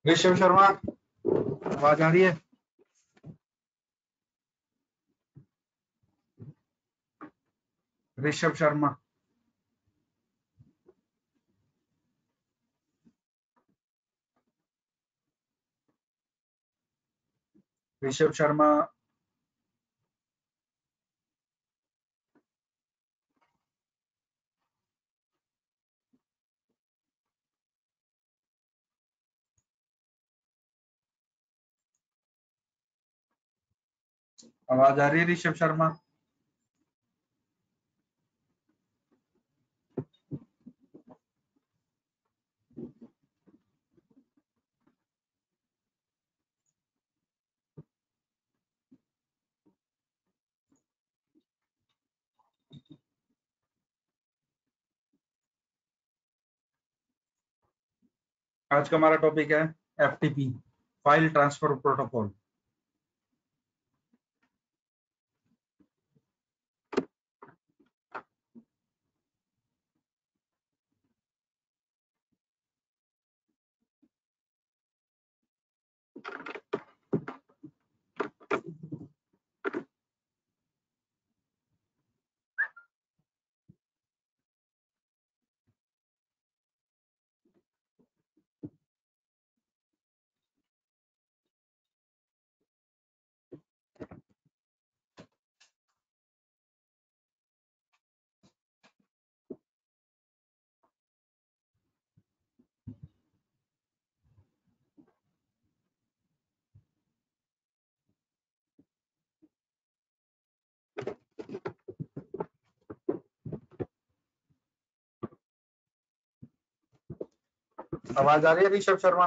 ऋषभ शर्मा, आवाज आ रही है? ऋषभ शर्मा। ऋषभ शर्मा। आवाज आ रही है ऋषभ शर्मा? आज का हमारा टॉपिक है एफटीपी, फाइल ट्रांसफर प्रोटोकॉल। आवाज आ रही है ऋषभ शर्मा?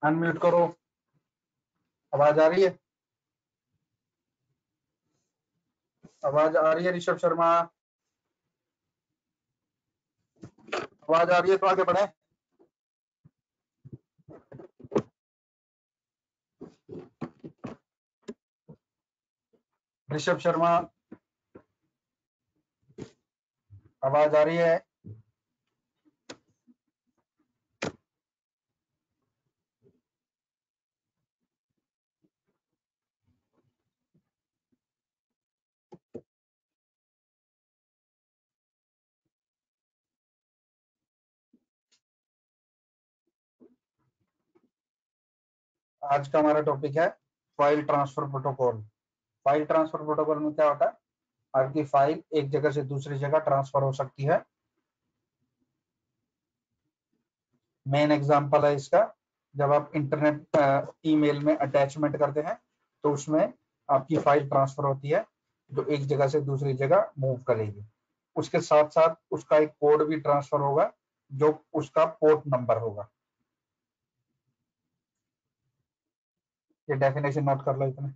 अनम्यूट करो। आवाज आ रही है? आवाज आ रही है ऋषभ शर्मा? आवाज आ रही है तो आगे बढ़े। ऋषभ शर्मा, आवाज आ रही है? आज का हमारा टॉपिक है file transfer protocol. File transfer protocol में क्या होता है? आपकी फाइल एक जगह से दूसरी जगह ट्रांसफर हो सकती है। मेन एग्जांपल है इसका, जब आप इंटरनेट ईमेल में अटैचमेंट करते हैं तो उसमें आपकी फाइल ट्रांसफर होती है जो एक जगह से दूसरी जगह मूव करेगी। उसके साथ साथ उसका एक कोड भी ट्रांसफर होगा जो उसका पोर्ट नंबर होगा। ये डेफिनेशन नोट कर लो इसमें।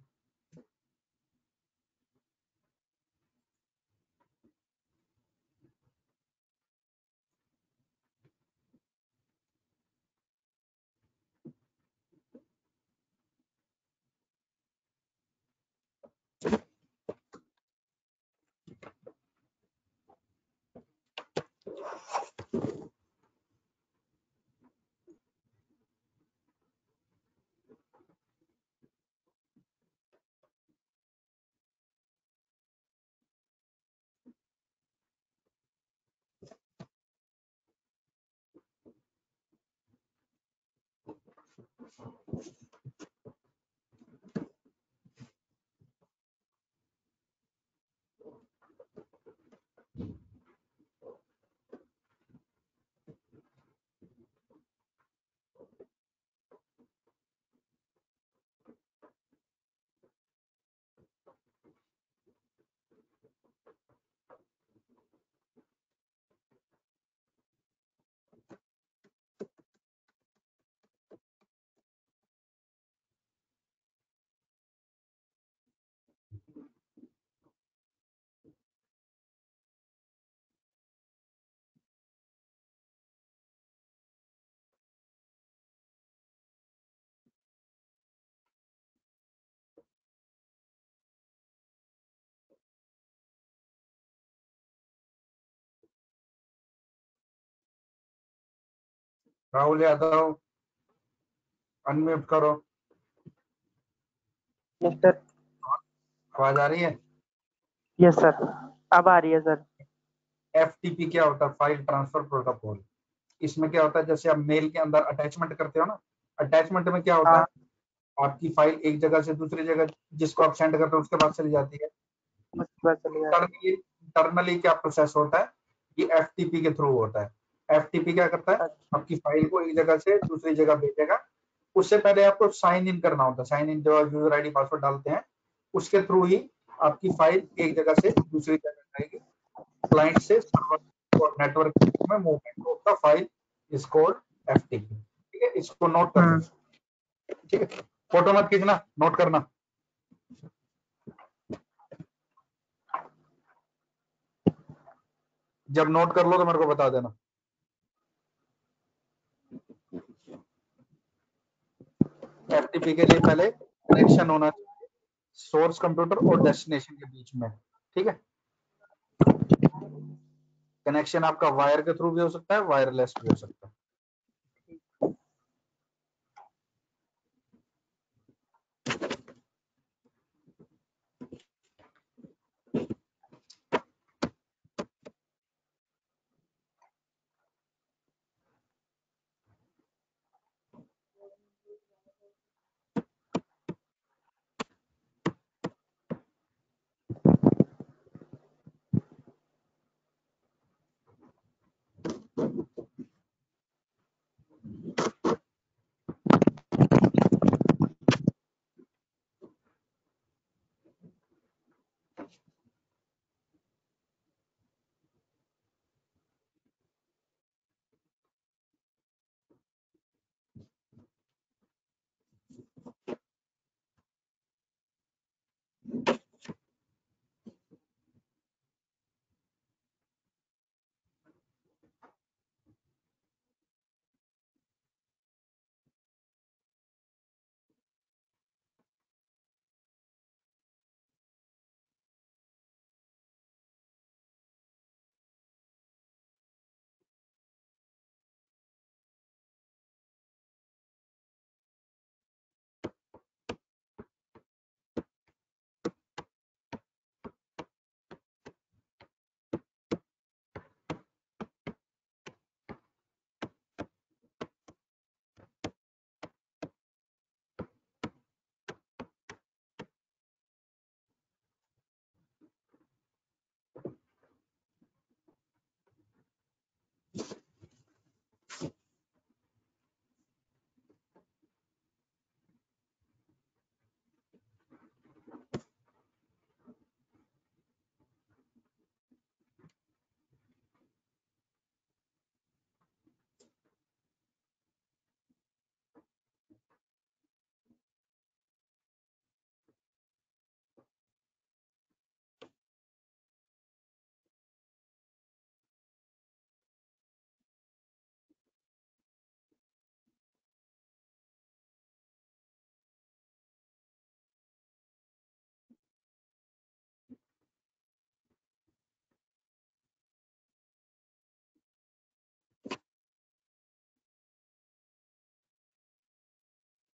राहुल यादव अनम्यूट करो। Yes sir. आवाज आ रही है? यस सर, अब आ रही है सर। एफटीपी क्या होता है? File transfer protocol. इसमें क्या होता है, जैसे आप मेल के अंदर अटैचमेंट करते हो ना, अटैचमेंट में क्या होता हाँ। है, आपकी फाइल एक जगह से दूसरी जगह जिसको आप सेंड करते हो उसके बाद चली जाती है। उसके बाद चले जाते हैं। इंटरनली क्या प्रोसेस होता है, ये एफटीपी के थ्रू होता है। एफटीपी क्या करता है, अच्छा। आपकी फाइल को एक जगह से दूसरी जगह भेजेगा। उससे पहले आपको साइन इन करना होता है। साइन इन जो यूजर आईडी पासवर्ड डालते हैं उसके थ्रू ही आपकी फाइल एक जगह से दूसरी जगह जाएगी। क्लाइंट से सर्वर और नेटवर्क में movement of the file is called FTP. ठीक है, इसको नोट कर लो। ठीक है, फोटो मत खींचना, नोट करना। जब नोट कर लो तो मेरे को बता देना। एफटीपी के लिए पहले कनेक्शन होना चाहिए सोर्स कंप्यूटर और डेस्टिनेशन के बीच में। ठीक है, कनेक्शन आपका वायर के थ्रू भी हो सकता है, वायरलेस भी हो सकता है।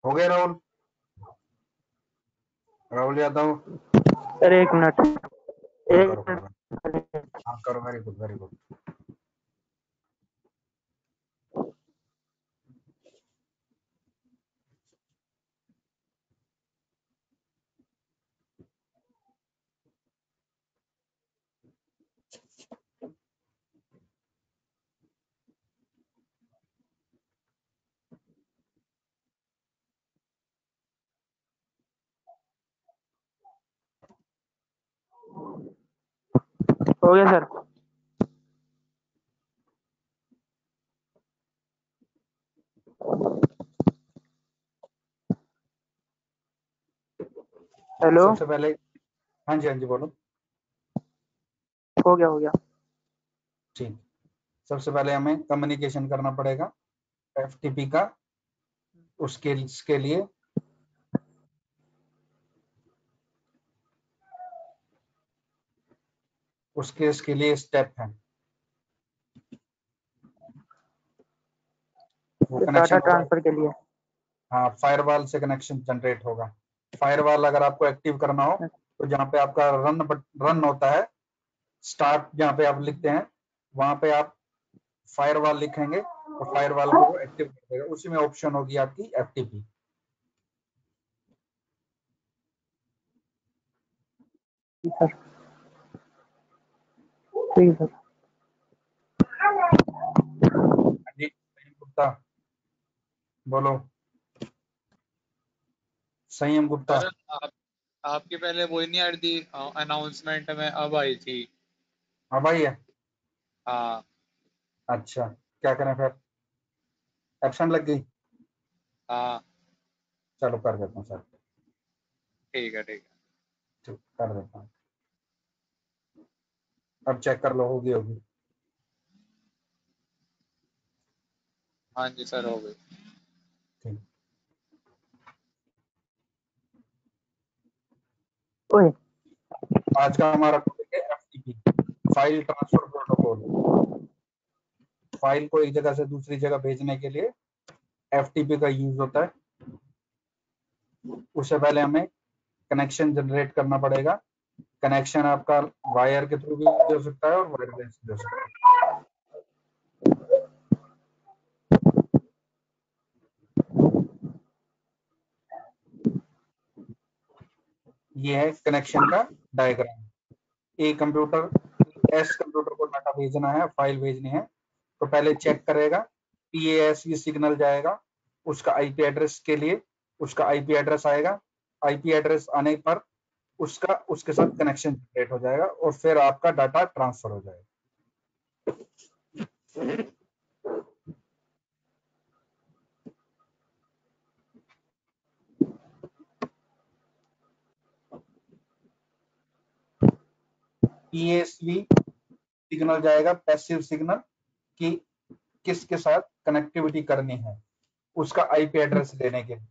हो गया राहुल? राहुल यादव सर एक मिनट। हाँ एक करो करो। मिनट। हाँ करो, वेरी गुड वेरी गुड। हो गया सर। हेलो। सबसे पहले, हाँ जी हाँ जी बोलो। हो गया हो गया। ठीक, सबसे पहले हमें कम्युनिकेशन करना पड़ेगा एफटीपी का। उसके लिए इसके लिए स्टेप है, वो डाटा कनेक्शन होगा। ट्रांसफर के लिए। हाँ, फायरवॉल से कनेक्शन जनरेट होगा। फायरवॉल अगर आपको एक्टिव करना हो तो जहाँ पे आपका रन होता है, स्टार्ट जहाँ पे आप लिखते हैं वहां पे आप फायरवॉल लिखेंगे तो फायरवॉल को वो एक्टिव कर देगा। उसी में ऑप्शन होगी आपकी एफटीपी। ठीक है सर। जी गुप्ता बोलो। संयम गुप्ता। सर आपकी पहले वही नहीं आ रही थी अनाउंसमेंट में, अब आई थी। हाँ भाई है। हाँ अच्छा, क्या करें फिर? एब्सेंट लग गई? हाँ चलो कर देता हूँ सर। ठीक है ठीक है। ठीक, कर देता हूँ। अब चेक कर लो, होगी होगी। हाँ जी सर, हो गई। ठीक। ओए आज का हमारा टॉपिक है FTP, file transfer protocol. File को एक जगह से दूसरी जगह भेजने के लिए एफटीपी का यूज होता है। उससे पहले हमें कनेक्शन जनरेट करना पड़ेगा। कनेक्शन आपका वायर के थ्रू भी हो सकता है और वायरलेस भी हो सकता है। ये है कनेक्शन का diagram. A computer S computer को डाटा भेजना है, फाइल भेजनी है, तो पहले चेक करेगा। पीएएसवी सिग्नल जाएगा उसका आईपी एड्रेस के लिए। उसका आईपी एड्रेस आएगा। आईपी एड्रेस आने पर उसका उसके साथ कनेक्शन जनरेट हो जाएगा और फिर आपका डाटा ट्रांसफर हो जाएगा। पीएसवी सिग्नल जाएगा, पैसिव सिग्नल, कि किसके साथ कनेक्टिविटी करनी है, उसका आईपी एड्रेस लेने के लिए।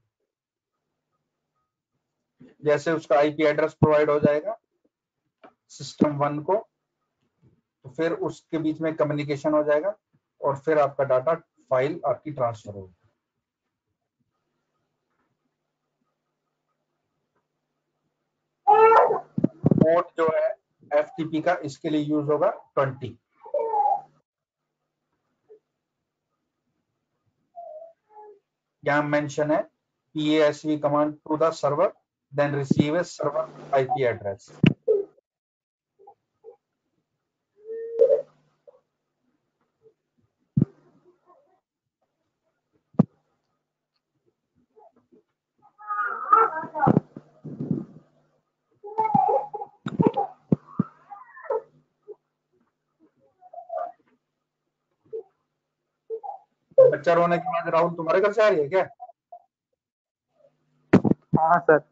जैसे उसका आईपी एड्रेस प्रोवाइड हो जाएगा सिस्टम 1 को, तो फिर उसके बीच में कम्युनिकेशन हो जाएगा और फिर आपका डाटा फाइल आपकी ट्रांसफर होगी। पोर्ट जो है एफटीपी का, इसके लिए यूज होगा 20। यहाँ मेंशन है PASV command to the server then receive a server IP address. बच्चा रोने की आवाज राहुल तुम्हारे घर से आ रही है क्या? हाँ सर।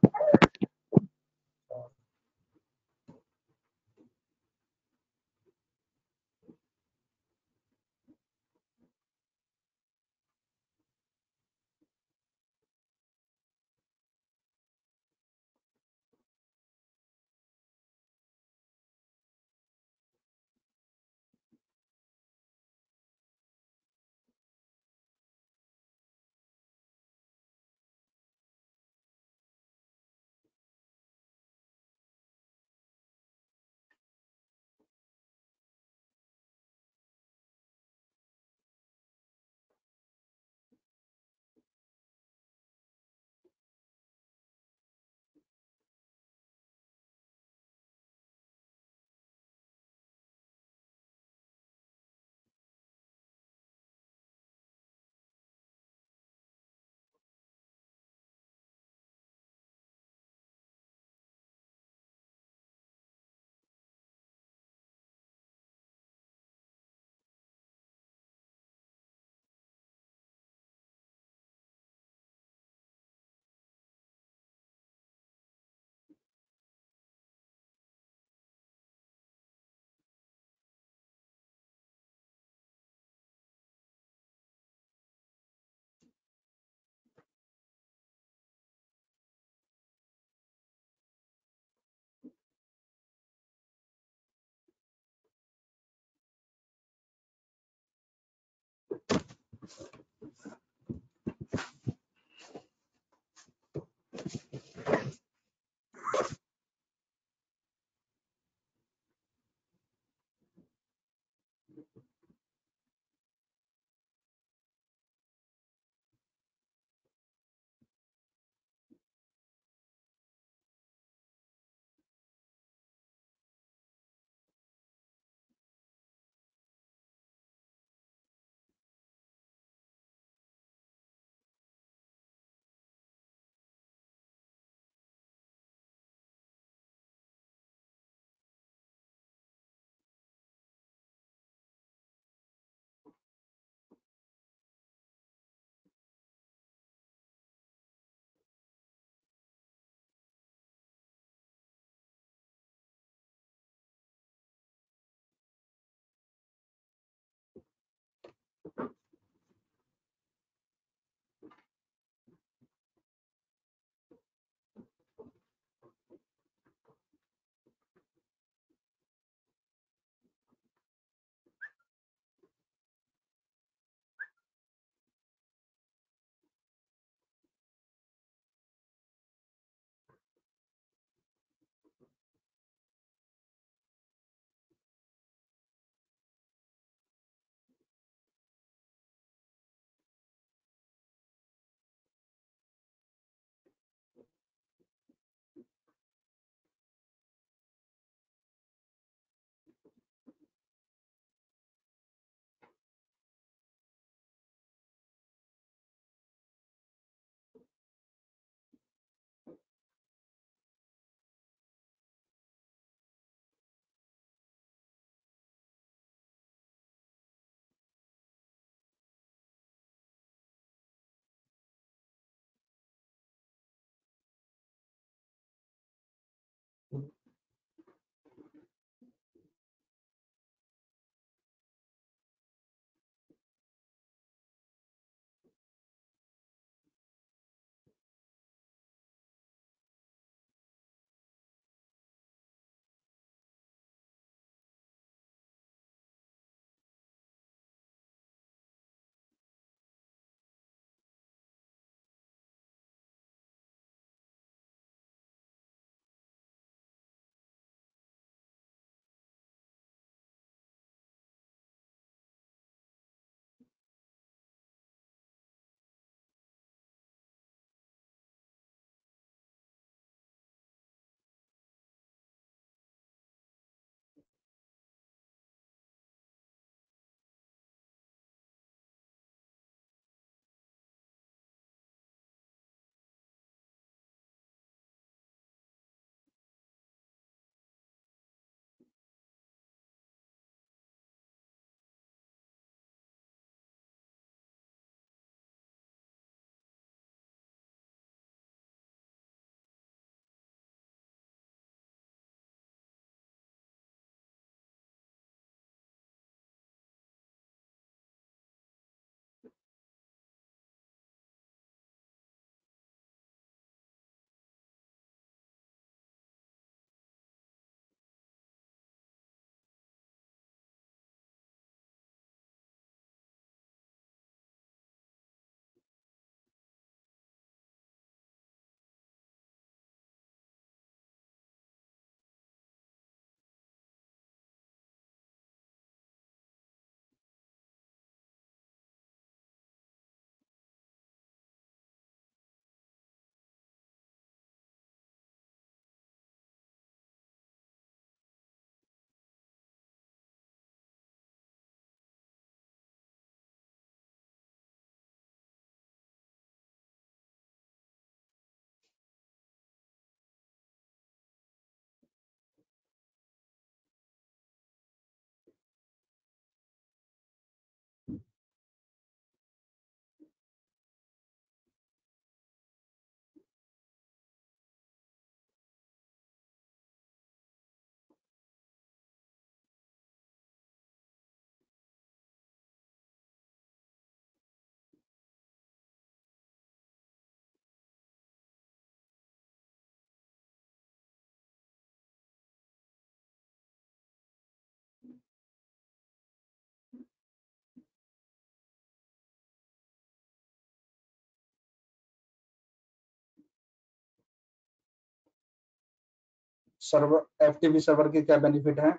सर्वर एफटीपी सर्वर के क्या बेनिफिट है?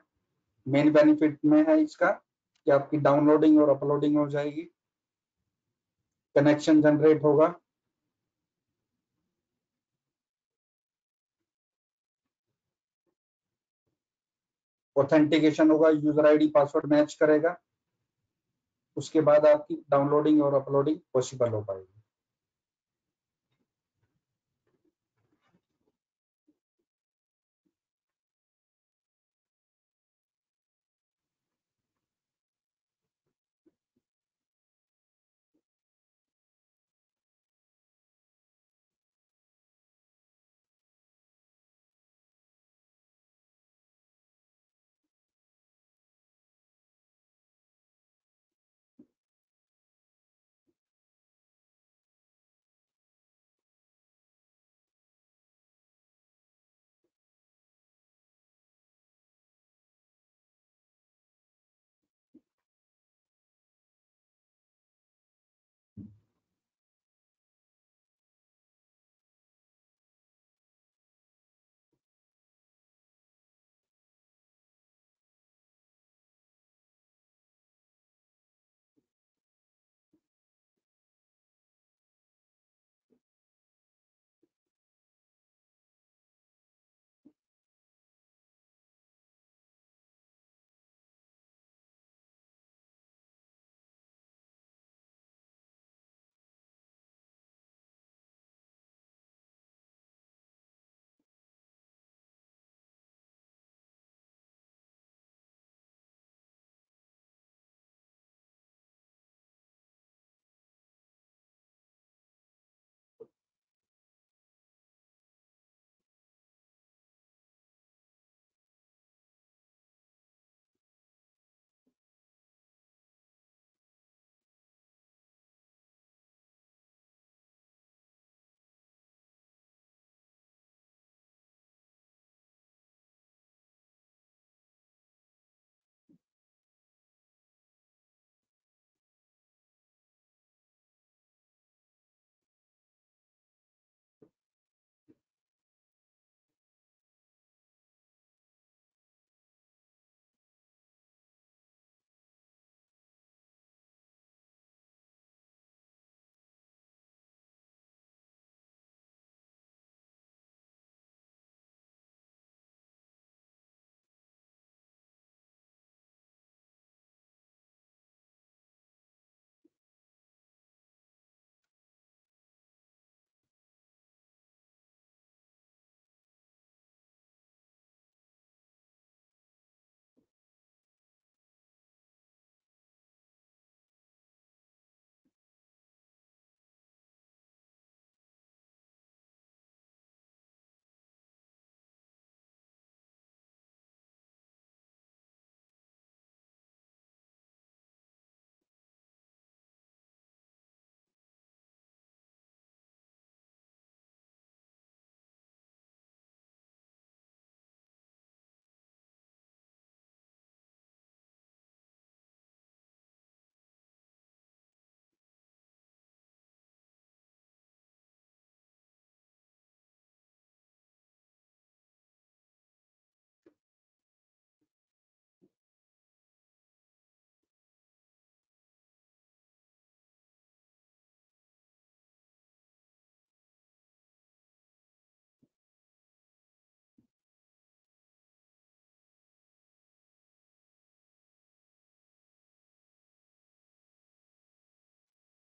मेन बेनिफिट में है इसका कि आपकी डाउनलोडिंग और अपलोडिंग हो जाएगी, कनेक्शन जनरेट होगा, ऑथेंटिकेशन होगा, यूजर आईडी पासवर्ड मैच करेगा, उसके बाद आपकी डाउनलोडिंग और अपलोडिंग पॉसिबल हो पाएगी।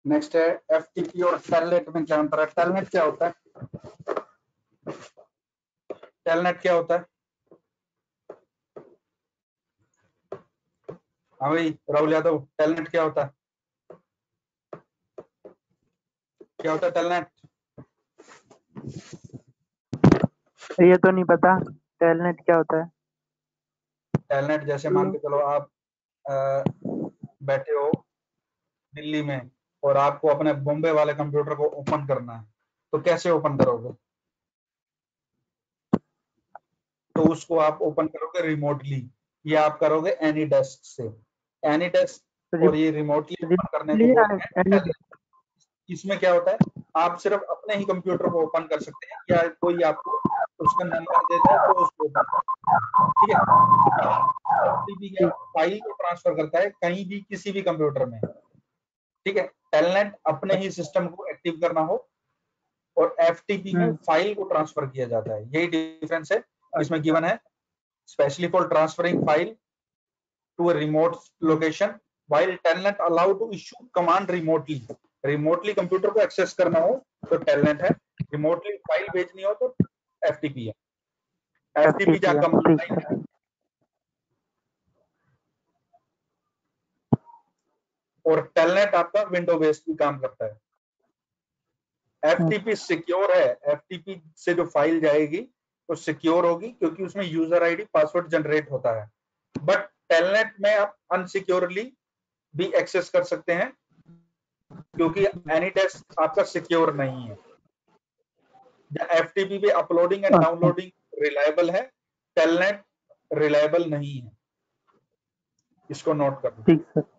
नेक्स्ट है एफटीपी और टेलनेट में क्या अंतर है? टेलनेट क्या होता है? टेलनेट क्या होता है? हाँ भाई राहुल यादव, टेलनेट क्या होता है? क्या होता है टेलनेट? ये तो नहीं पता टेलनेट क्या होता है। टेलनेट जैसे मान के चलो आप बैठे हो दिल्ली में और आपको अपने बॉम्बे वाले कंप्यूटर को ओपन करना है, तो कैसे ओपन करोगे? तो उसको आप ओपन करोगे रिमोटली, या आप करोगे एनी डेस्क से। एनी डेस्क और ये रिमोटली ओपन करने को बोलते हैं टेलनेट। इसमें क्या होता है, आप सिर्फ अपने ही कंप्यूटर को ओपन कर सकते हैं या कोई आपको उसका नंबर देता है तो उसको open करता है। ठीक है, FTP क्या फाइल को ट्रांसफर करता है कहीं भी किसी भी कंप्यूटर में। ठीक है, टेलनेट अपने ही सिस्टम को एक्टिव करना हो और FTP में फाइल को ट्रांसफर किया जाता है, यही डिफरेंस है इसमें गिवन है। Specially for transferring file to a remote location while telnet allow to issue command remotely computer को एक्सेस करना हो तो telnet है, remotely फाइल भेजनी हो तो FTP है। FTP जा कंप्लाइन है। और telnet आपका विंडो बेस्ड भी काम करता है। FTP सिक्योर है, FTP से जो फाइल जाएगी वो सिक्योर होगी क्योंकि उसमें यूजर आईडी पासवर्ड जनरेट होता है। बट टेलनेट में आप अनसिक्योरली भी एक्सेस कर सकते हैं क्योंकि एनीडेस्क आपका सिक्योर नहीं है। FTP पे अपलोडिंग एंड डाउनलोडिंग रिलायबल है, टेलनेट रिलायबल नहीं है, इसको नोट कर लो। ठीक सर।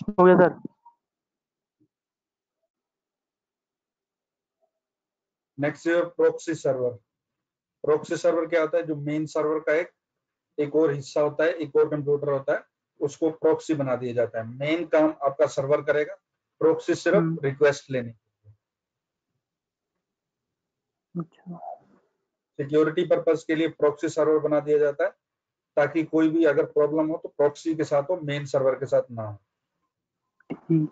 हो गया sir. Next proxy server. Proxy server क्या होता है, जो मेन सर्वर का एक और हिस्सा होता है, एक और कंप्यूटर होता है, उसको प्रोक्सी बना दिया जाता है। मेन काम आपका सर्वर करेगा, प्रोक्सी सिर्फ रिक्वेस्ट लेने। अच्छा, सिक्योरिटी पर्पस के लिए प्रोक्सी सर्वर बना दिया जाता है ताकि कोई भी अगर प्रॉब्लम हो तो प्रोक्सी के साथ हो, मेन सर्वर के साथ ना हो। ठीक।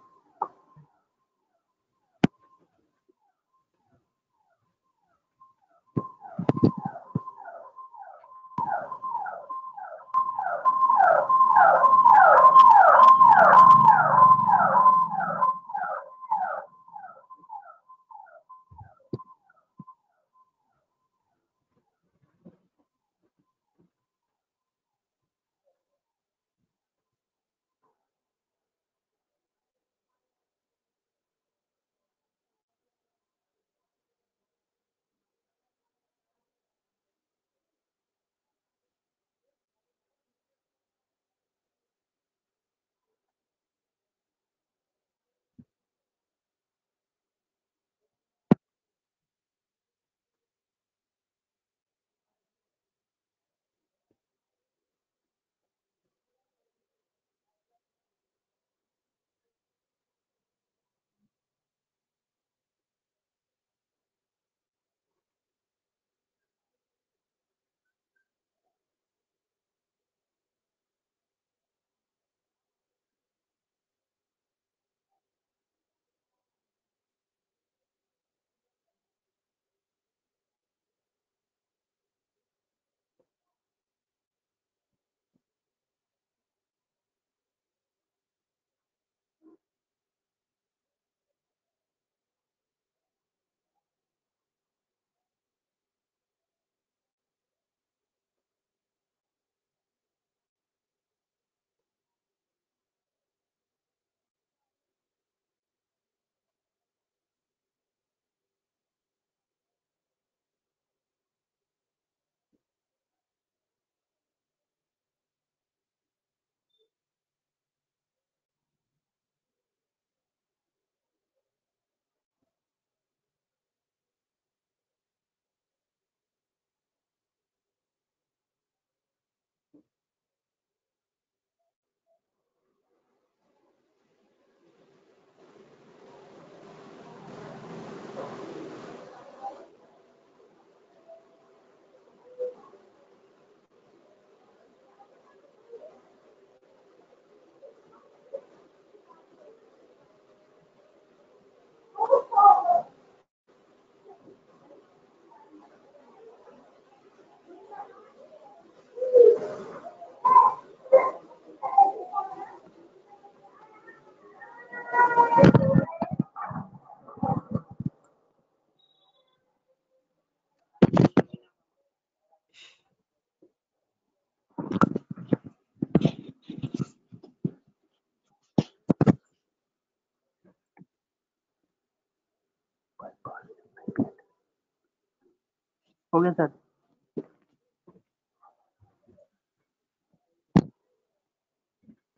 हो गया सर।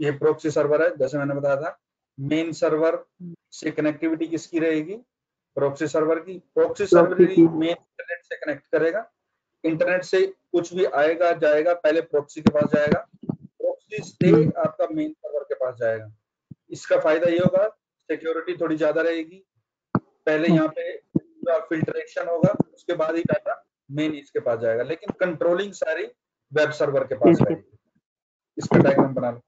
ये प्रोक्सी सर्वर है, जैसे मैंने बताया था। मेन सर्वर से कनेक्टिविटी किसकी रहेगी? प्रोक्सी सर्वर की। प्रोक्सी सर्वर प्रॉक्सी की। मेन इंटरनेट से कनेक्ट करेगा। इंटरनेट से कुछ भी आएगा जाएगा पहले प्रोक्सी के पास जाएगा, प्रोक्सी से आपका मेन सर्वर के पास जाएगा। इसका फायदा ये होगा, सिक्योरिटी थोड़ी ज्यादा रहेगी। पहले यहाँ पे पूरा फिल्ट्रेशन होगा, उसके बाद ही डाटा मेन इसके पास जाएगा, लेकिन कंट्रोलिंग सारी वेब सर्वर के पास इसके रहेगी। इसका डायग्राम बना लो।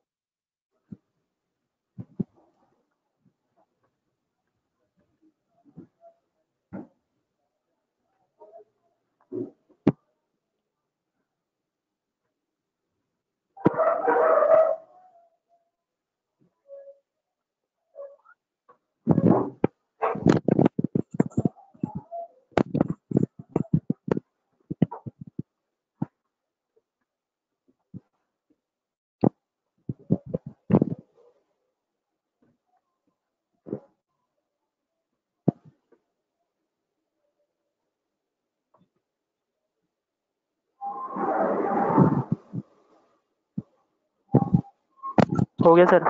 हो गया सर।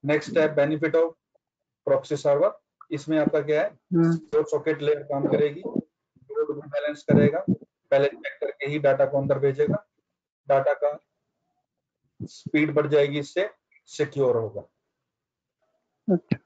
नेक्स्ट है बेनिफिट ऑफ प्रॉक्सी सर्वर। इसमें आपका क्या है, सिक्योर सॉकेट लेयर काम करेगी, लोड को बैलेंस करेगा, पहले चेक करके ही डाटा को अंदर भेजेगा, डाटा का स्पीड बढ़ जाएगी, इससे सिक्योर होगा। अच्छा।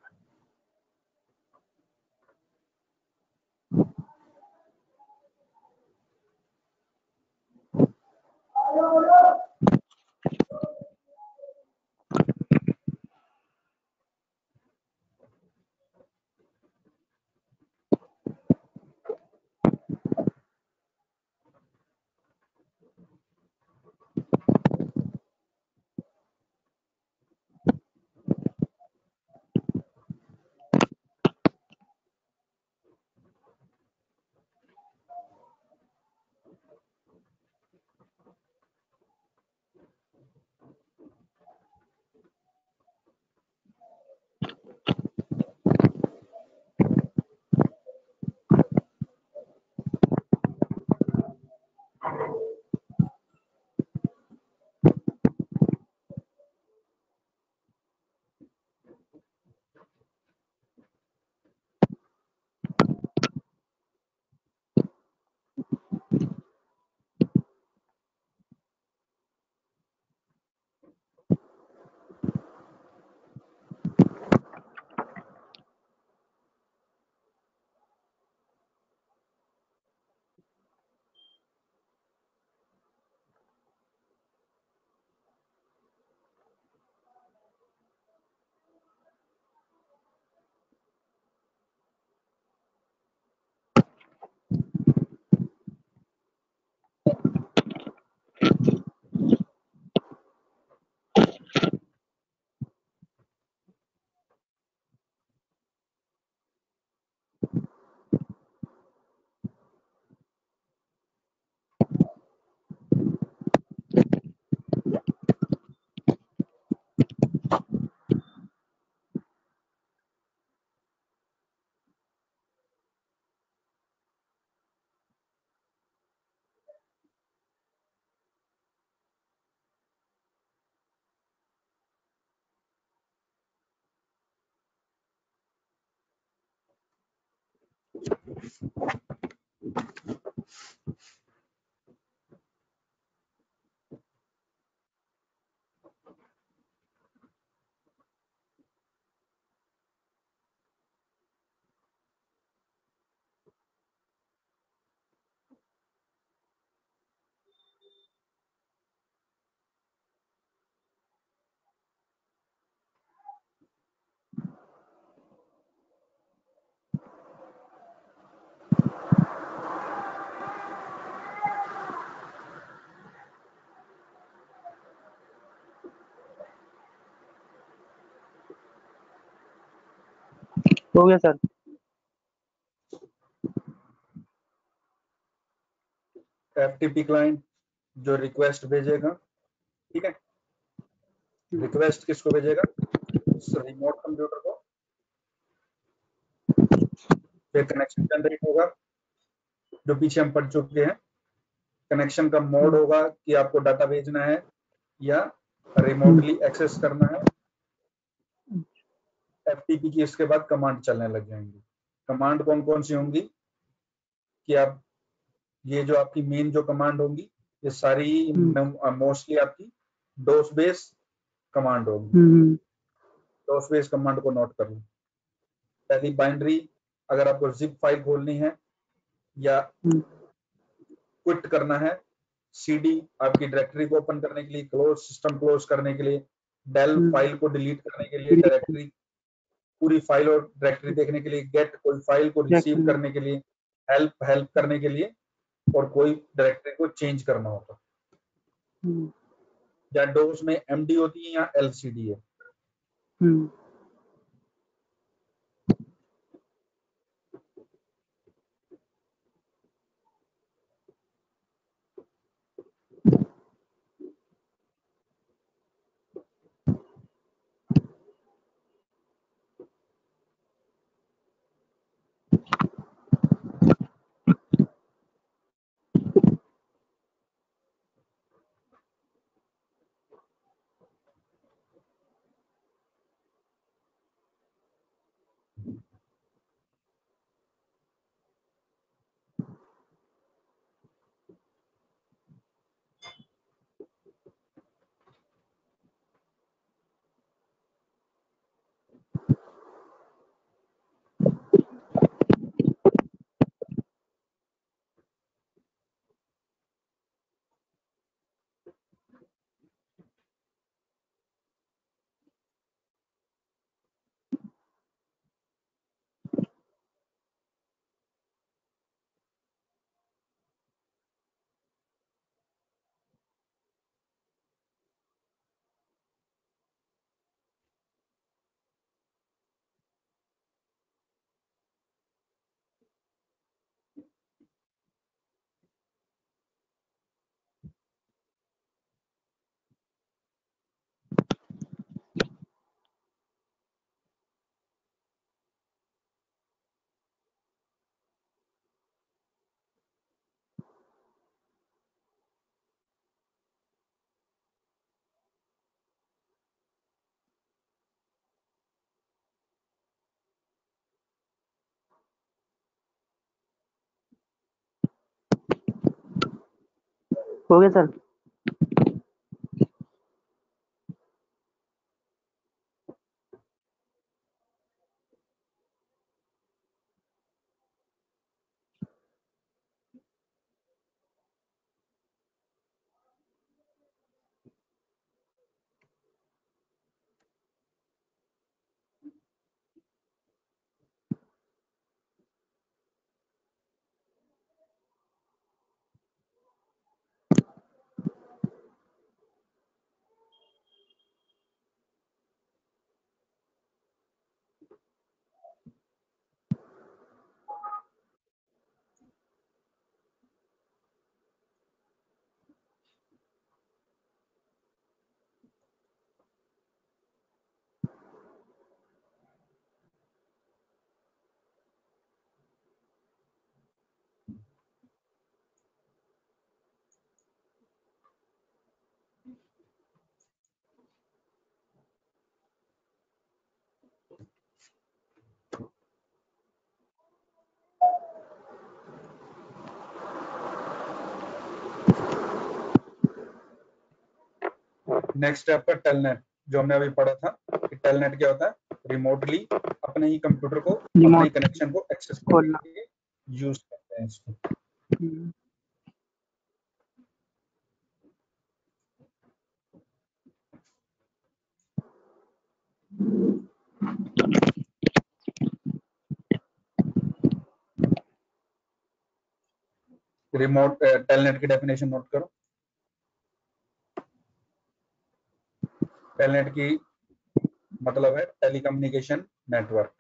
हो गया सर। एफटीपी क्लाइंट जो रिक्वेस्ट भेजेगा, ठीक है, रिक्वेस्ट किसको भेजेगा? रिमोट कंप्यूटर को। फिर कनेक्शन जनरेट होगा, जो पीछे हम पढ़ चुके हैं। कनेक्शन का मोड होगा कि आपको डाटा भेजना है या रिमोटली एक्सेस करना है। एफटीपी की इसके बाद कमांड चलने लग जाएंगी। कमांड कौन कौन सी होंगी कि आप ये जो आपकी मेन जो कमांड होंगी, ये सारी मोस्टली आपकी डोस बेस कमांड होगी। डोस बेस कमांड को नोट कर लो। पहली बाइनरी, अगर आपको जिप फाइल खोलनी है या क्विट करना है, सीडी आपकी डायरेक्टरी को ओपन करने के लिए, क्लोज सिस्टम क्लोज करने के लिए, डेल फाइल को डिलीट करने के लिए, डायरेक्टरी पूरी फाइल और डायरेक्टरी देखने के लिए, गेट कोई फाइल को रिसीव करने के लिए, हेल्प करने के लिए, और कोई डायरेक्टरी को चेंज करना होगा। या डोस में एमडी होती है या एलसीडी है। हो गया सर। नेक्स्ट है आपका टेलनेट, जो हमने अभी पढ़ा था कि टेलनेट क्या होता है, रिमोटली अपने ही कंप्यूटर को, अपने ही रिमोट कनेक्शन को एक्सेस करने खोलना। के लिए यूज करते हैं इसको। हम्म, रिमोट टेलनेट की डेफिनेशन नोट करो। टेलनेट की मतलब है टेलीकम्युनिकेशन नेटवर्क।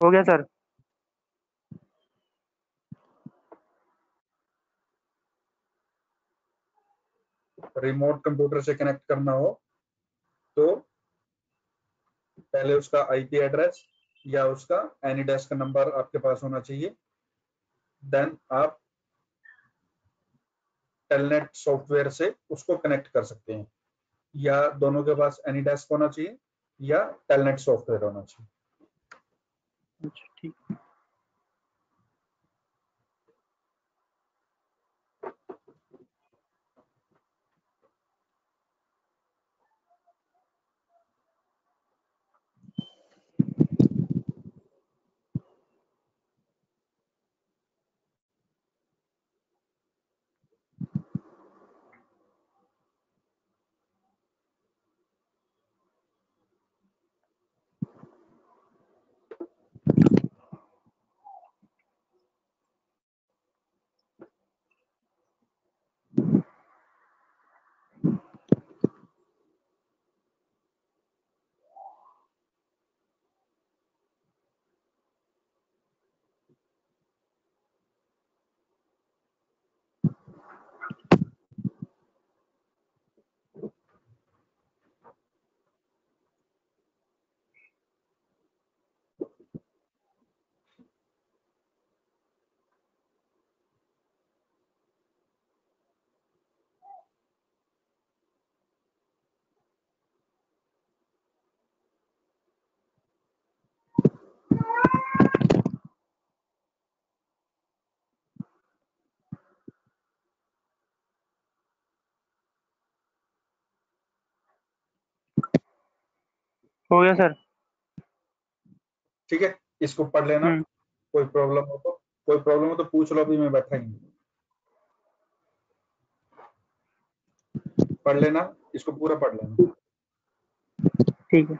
हो गया सर। रिमोट कंप्यूटर से कनेक्ट करना हो तो पहले उसका आईपी एड्रेस या उसका एनी डेस्क नंबर आपके पास होना चाहिए। देन आप टेलनेट सॉफ्टवेयर से उसको कनेक्ट कर सकते हैं, या दोनों के पास एनी डेस्क होना चाहिए या टेलनेट सॉफ्टवेयर होना चाहिए। अच्छा ठीक। हो गया सर। ठीक है, इसको पढ़ लेना। कोई प्रॉब्लम हो तो पूछ लो, अभी मैं बैठा ही हूँ। पढ़ लेना, इसको पूरा पढ़ लेना। ठीक है।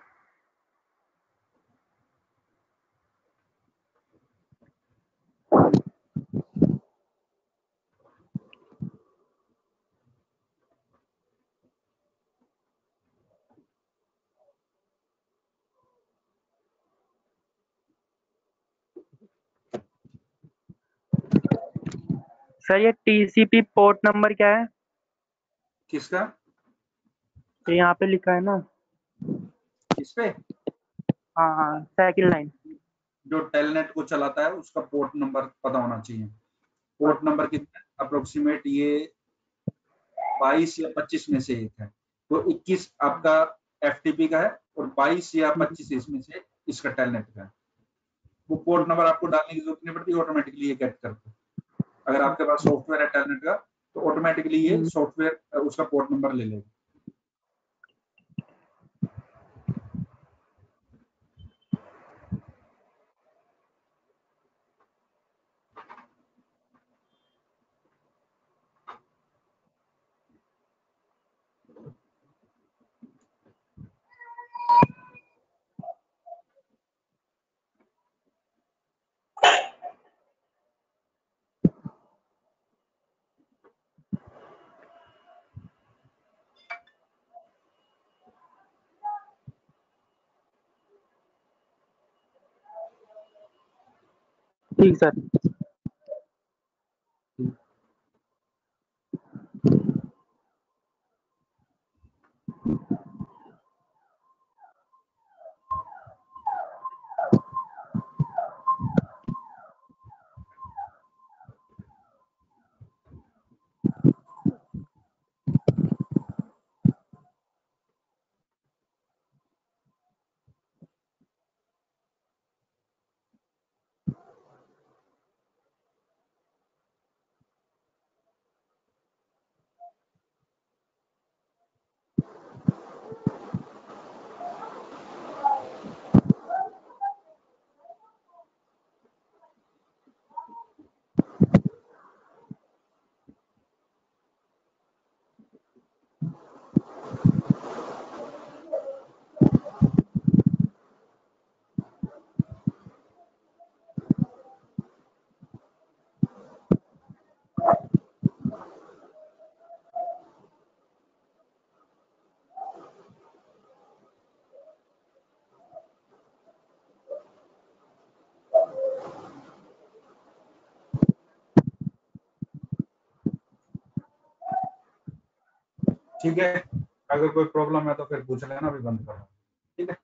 सर ये टीसीपी पोर्ट नंबर क्या है? किसका? ये यहाँ पे लिखा है ना। इस पे हाँ हाँ, सेकंड लाइन। जो टेलनेट को चलाता है उसका पोर्ट नंबर पता होना चाहिए। पोर्ट नंबर कितना है अप्रोक्सीमेट? ये 22 या 25 में से एक है। तो 21 आपका एफटीपी का है और 22 या 25 इसमें से इसका टेलनेट का है। वो पोर्ट नंबर आपको डालने की जरूरत नहीं पड़ती, ऑटोमेटिकली ये गेट करता है। अगर आपके पास सॉफ्टवेयर है टेलनेट का तो ऑटोमेटिकली ये सॉफ्टवेयर उसका पोर्ट नंबर ले लेगा। ठीक सर। ठीक है, अगर कोई प्रॉब्लम है तो फिर पूछ लेना, अभी बंद करो। ठीक है।